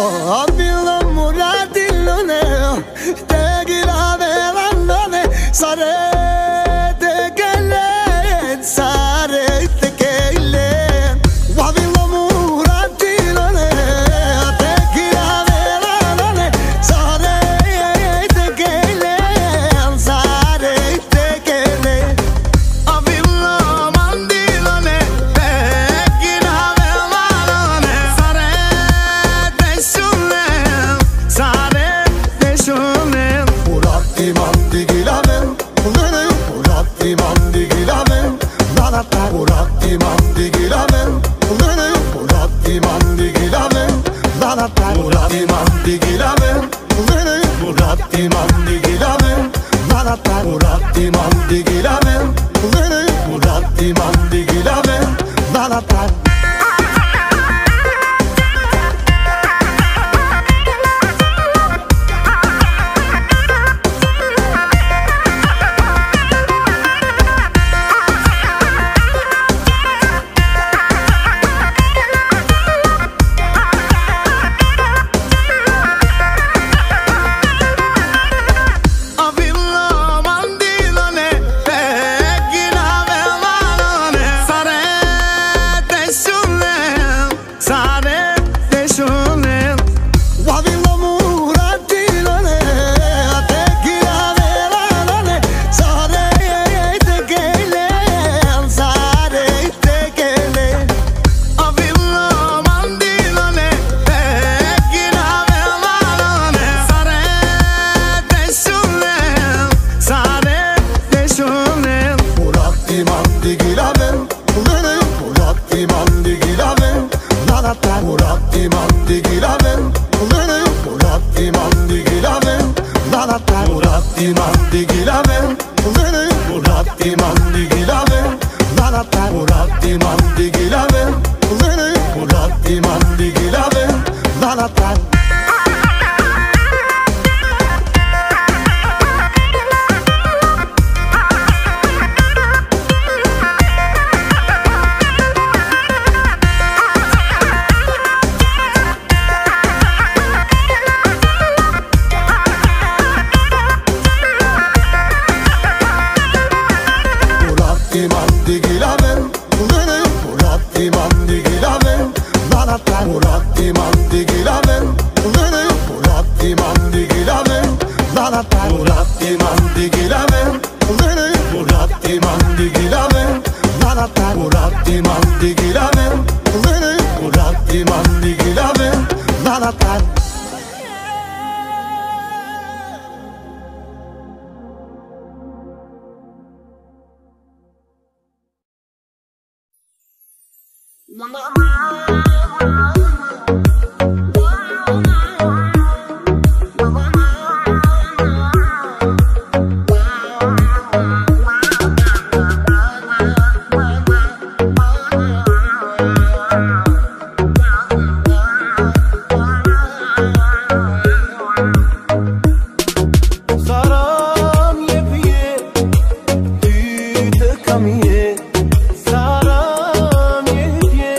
Abbiamo muradillone, te girave vandone, sarete che le, sarete che le. Abbiamo muradillone, te girave vandone, sarete che le, sarete che le. Abbiamo mandilone, te girave vandone, sarete sulle, sarete sulle. Uratti mandi gilaven, uratti mandi gilaven, nanata. Uratti mandi gilaven, uratti mandi gilaven, nanata. Uratti mandi gilaven, uratti mandi gilaven, nanata. Uratti mandi gilaven, uratti mandi gilaven, nanata. Saram ye diye,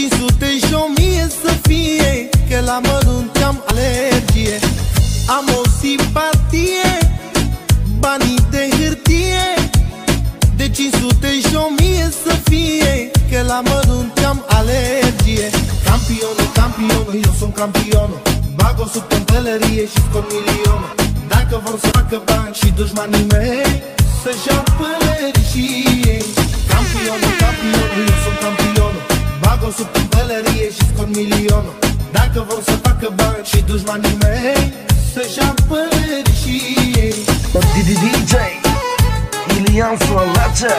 500 și 1000 să fie, că la mărunt am alergie. Am o simpatie, banii de hârtie, de 500 și 1000 să fie, că la mărunt am alergie. Campionul, campionul, eu sunt campionul. Bag-o sub păntălărie și scot milionul. Dacă vor să facă bani și dușmanii mei să-și iau pălării și ei. Campionul, campionul, eu sunt campionul. Bag-o sub păntălărie și scot milionul. Dacă vor să facă bani și dușmanii mei să-și iau pălării și ei. DJ Ilian Solacea.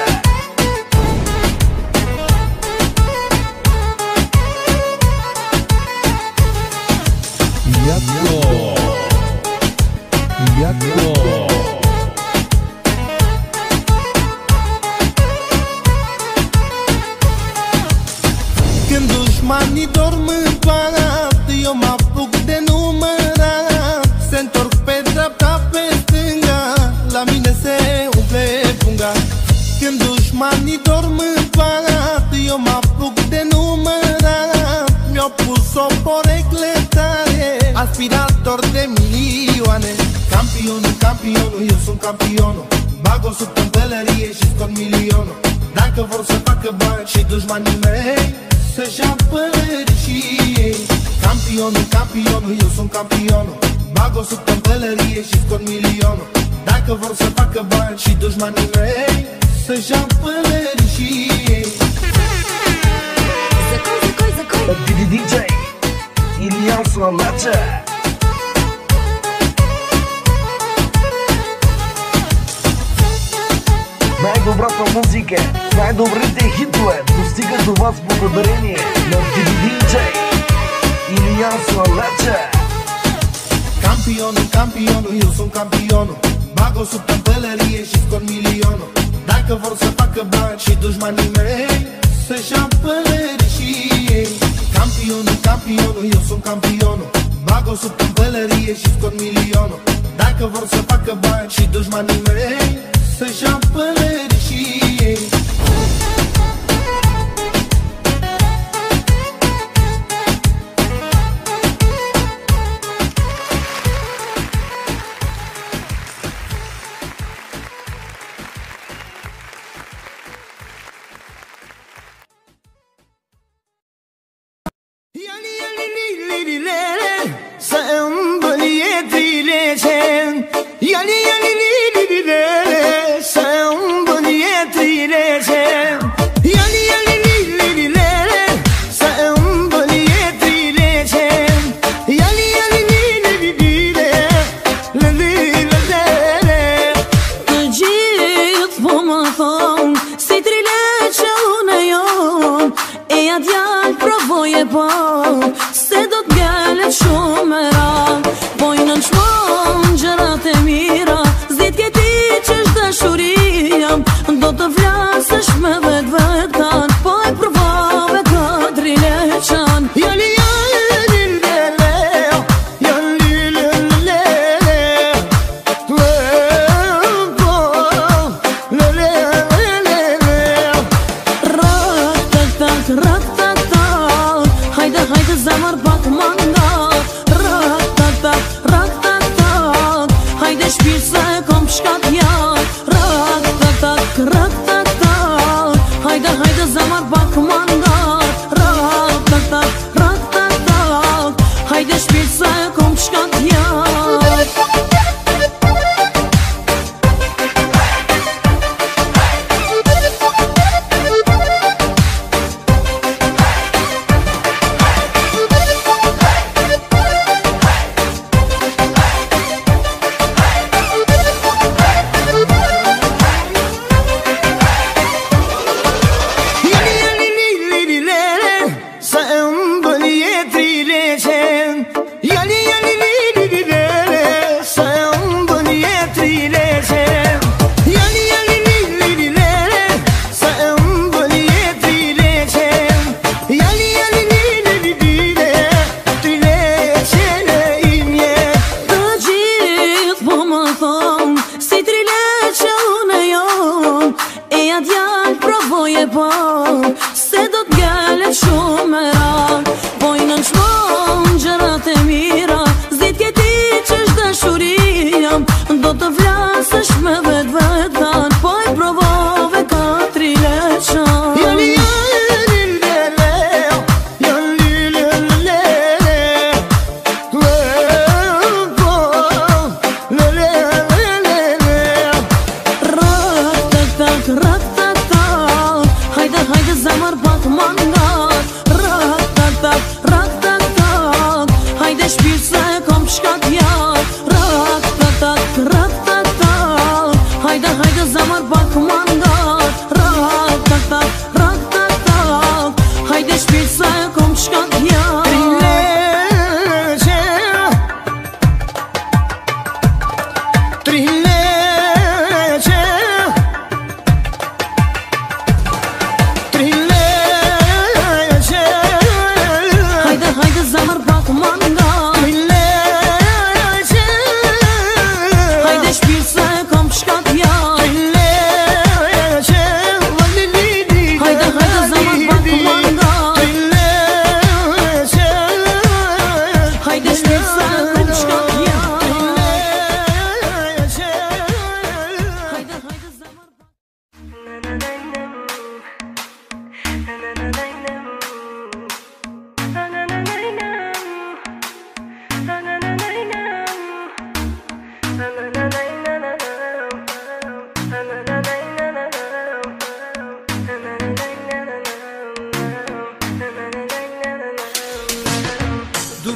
Când dușmanii dorm în palat, eu mă apuc de numărat. Se întorc pe dreapta, pe stânga, la mine se umple punga. Când dușmanii dorm în palat, eu mă apuc de numărat. Mi-au pus o poreclă tare, aspirator de milioane. Campionul, campionul, eu sunt campionul. Bag-o sub păntălărie și scot milionul. Dacă vor să facă bani și dușmanii mei să-și iau pălării și ei. Campionul, campionul, eu sunt campionul. Bag-o sub păntălărie și scot milionul. Dacă vor să facă bani și dușmanii mei să-și iau pălării și ei. DJ Ilian Solacea. Най-добрата музика, най-добрите хитове достигат до вас благодарение на DJ Ilian Solacea. Campionul, campionul, eu sunt campionul. Bag-o sub păntălărie și scot milionul. Dacă vor să facă bani și dușmanii mei să-și iau pălării și ei. Campionul, campionul, eu sunt campionul. Bag-o sub păntălărie și scot milionul. Dacă vor să facă bani și dușmanii mei să-și iau pălării și ei. Haide, haide, zamăr, bag manga.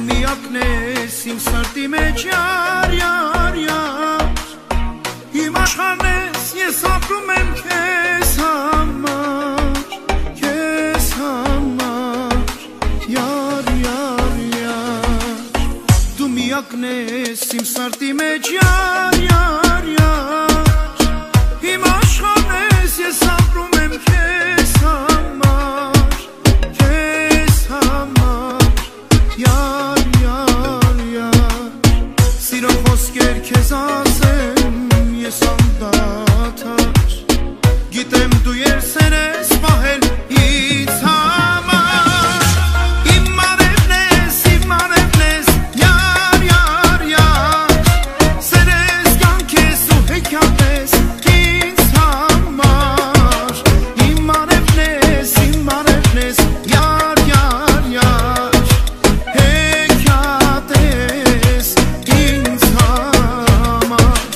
mi aknesim sërtime qar, jar, jar I mashkanes jes aprumen kes hamar, jar, jar, jar Du mi aknesim sërtime qar, jar, jar I mashkanes jes aprumen kes hamar, jar, jar, jar Siro khosker kez asem jesam datar Gitem du yersen espahel hiç hamar İmmar evnes, yar, yar, yar Senes gan kesu hekabes hiç hamar İmmar evnes, yar, yar, yar Hekades hiç hamar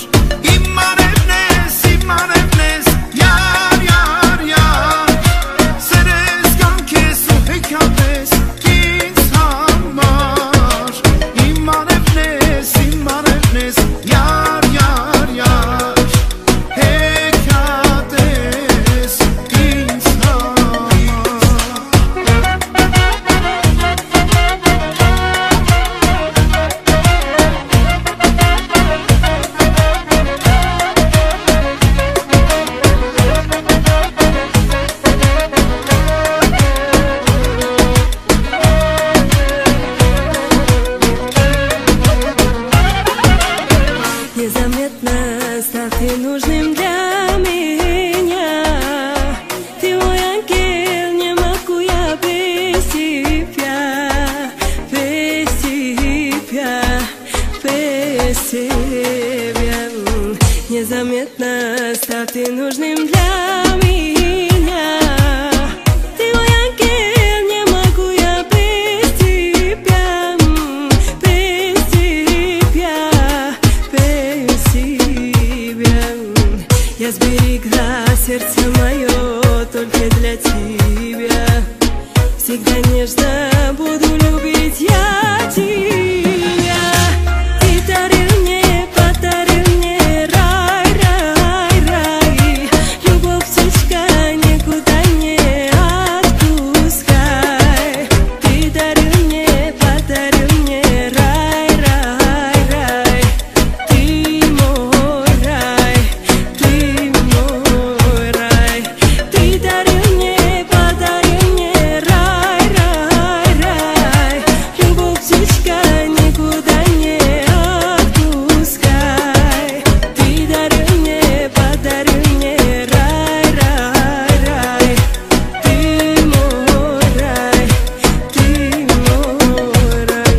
İmmar evnes, yar, yar, yar Senes gan kesu hekabes hiç hamar İmmar evnes, yar, yar, yar Hekades hiç hamar Незаметно став ты нужным для меня Ты мой ангел, не могу я без тебя Без тебя, без тебя Незаметно став ты нужным для меня Ты мой ангел, не могу я без тебя Без тебя без тебя Я сберегла сердце мое только для тебя Всегда нежно буду любить я тебя Ты подарил мне рай, рай, рай Любовь, птичка, никуда не отпускай Ты подарил мне рай, рай, рай Ты мой рай, ты мой рай Ты подарил мне рай, рай, рай Любовь, птичка, никуда не отпускай Ты подарил мне рай, рай, рай Ты мой рай, ты мой рай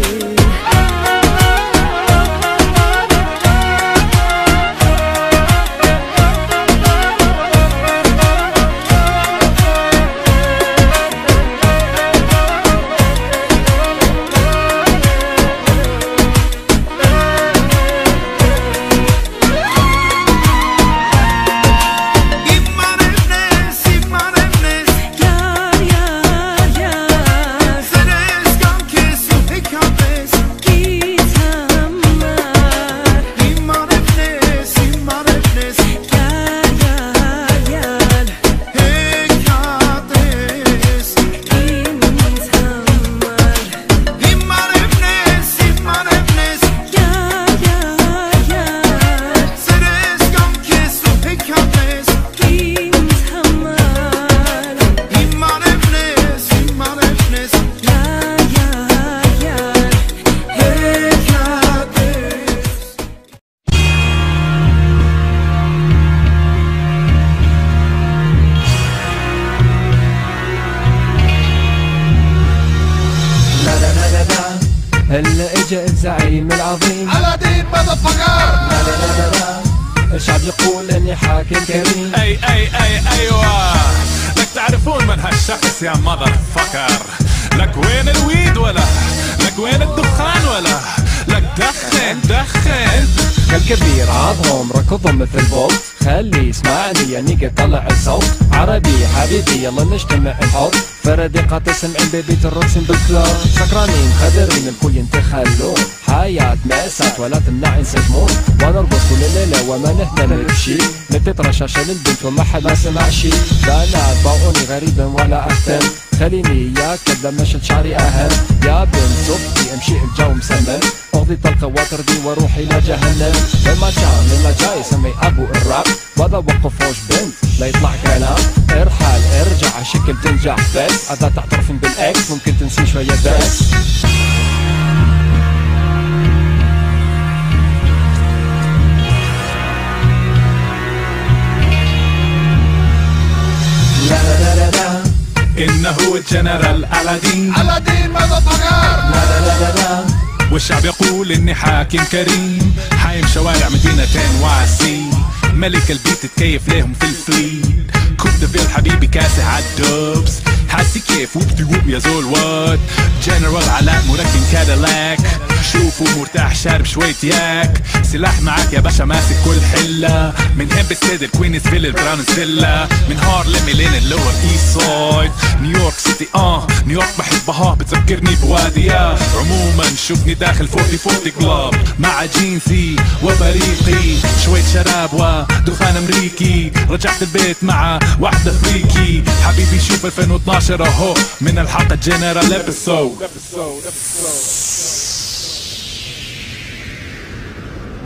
İmmar evnes, yar, yar, yar Senes gan kesu hekabes Hiç hamar İmmar evnes, Yar, yar, yar Hekades Hiç hamar İmmar evnes, Yar, yar, yar Senes gan kesu hekabes Hiç hamar İmmar evnes, Yar, yar, yar hekades هلا اجا الزعيم العظيم Aladdin motherfucker الشعب يقول اني حاكم كريم ايوه لك تعرفون من هالشخص يا ماذر فكر لك وين الويد ولا لك وين الدخان ولا لك دخن كالكبير عظهم ركضهم مثل بولت خلي يسمعني يا نيجا طلع الصوت عربي حبيبي يلا نجتمع نحط فرادقات سمعين ببيت الرقص بالكلاب سكرانين خدرين الكل ينتخلون حياة مأساة ولا تمنع ينسجمون ونرقص كل ليلة وما نهتم بشي نبتت رشاشة للبنت وما حد ما سمع شي بنات باعوني غريبا ولا أهتم خليني ياك لما شلت شعري أهم يا بنت صبتي امشي الجو مسمم اغضي طلقة وتردي واروحي لجهنم لما جاي سمي ابو الراب ولا وقفوش بنت لا يطلع كلام ارحل ارجع شكل تنجح بس اذا تعترفين بالاكس ممكن تنسي شوية بس إنه الجنرال ألادين ماذا فقر والشعب يقول إني حاكم كريم حايم شوارع مدينة واسي ملك البيت تكيف ليهم في الفليد كوب دفيل حبيبي كاسح عالدوبس حاسي كيف وبتي وب يا زول وات جنرال علاء مركن كاديلاك شوفوا مرتاح شارب شوية ياك سلاح معاك يا باشا ماسك كل حلة من هيمب ستيد الكوينزفيل البراون فيلا من هارلم لين اللور ايست سايد نيويورك سيتي نيويورك بحبها بتذكرني بواديها عموما شوفني داخل 40 كلاب مع جينزي وبريقي شوية شراب ودخان امريكي رجعت البيت مع واحدة فريكي حبيبي شوف 2012 اهو من الحلقة جنرال ابيسود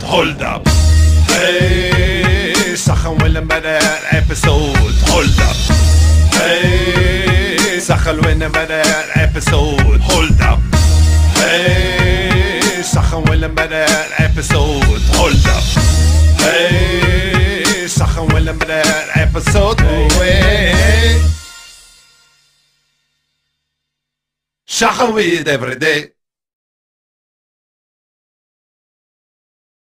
Hold up. Hey, Sachen willen bij de episode. Hold up. Hey, Sachen willen bij de episode. Hold up. Hey, Sachen willen bij de episode. Hold up. Hey, Sachen willen bij de episode. Hey. Sachen we it every day.